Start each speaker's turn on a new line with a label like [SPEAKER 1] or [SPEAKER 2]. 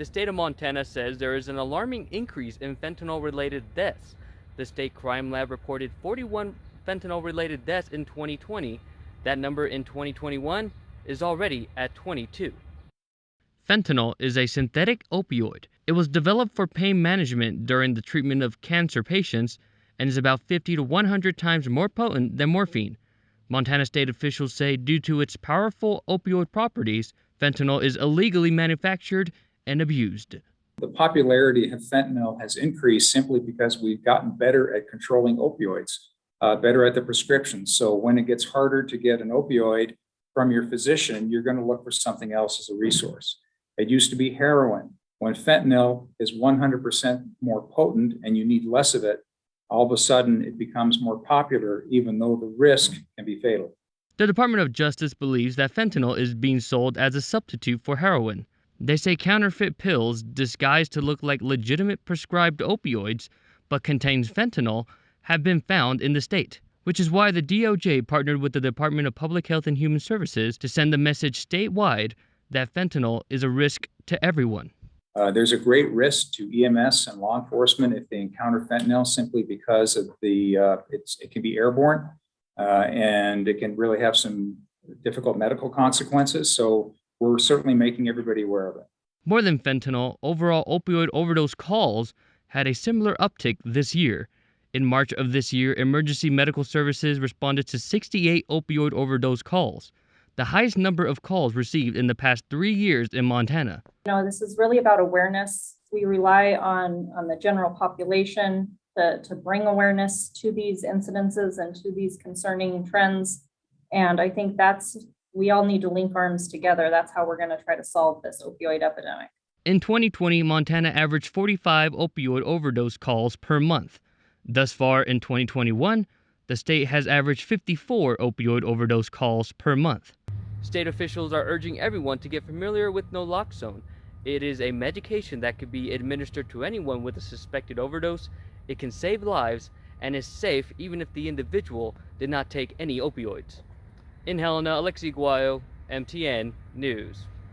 [SPEAKER 1] The state of Montana says there is an alarming increase in fentanyl-related deaths. The state crime lab reported 41 fentanyl-related deaths in 2020. That number in 2021 is already at 22. Fentanyl is a synthetic opioid. It was developed for pain management during the treatment of cancer patients and is about 50 to 100 times more potent than morphine. Montana state officials say due to its powerful opioid properties, fentanyl is illegally manufactured and abused.
[SPEAKER 2] The popularity of fentanyl has increased simply because we've gotten better at controlling opioids, better at the prescription. So when it gets harder to get an opioid from your physician, you're going to look for something else as a resource. It used to be heroin. When fentanyl is 100% more potent and you need less of it, all of a sudden it becomes more popular, even though the risk can be fatal.
[SPEAKER 1] The Department of Justice believes that fentanyl is being sold as a substitute for heroin. They say counterfeit pills disguised to look like legitimate prescribed opioids but contains fentanyl have been found in the state, which is why the DOJ partnered with the Department of Public Health and Human Services to send a message statewide that fentanyl is a risk to everyone.
[SPEAKER 2] There's a great risk to EMS and law enforcement if they encounter fentanyl simply because of it can be airborne and it can really have some difficult medical consequences. So we're certainly making everybody aware of it.
[SPEAKER 1] More than fentanyl, overall opioid overdose calls had a similar uptick this year. In March of this year, emergency medical services responded to 68 opioid overdose calls, the highest number of calls received in the past 3 years in Montana.
[SPEAKER 3] This is really about awareness. We rely on the general population to bring awareness to these incidences and to these concerning trends. And I think we all need to link arms together. That's how we're going to try to solve this opioid epidemic.
[SPEAKER 1] In 2020, Montana averaged 45 opioid overdose calls per month. Thus far in 2021, the state has averaged 54 opioid overdose calls per month. State officials are urging everyone to get familiar with naloxone. It is a medication that could be administered to anyone with a suspected overdose. It can save lives and is safe even if the individual did not take any opioids. In Helena, Alexi Guayo, MTN News.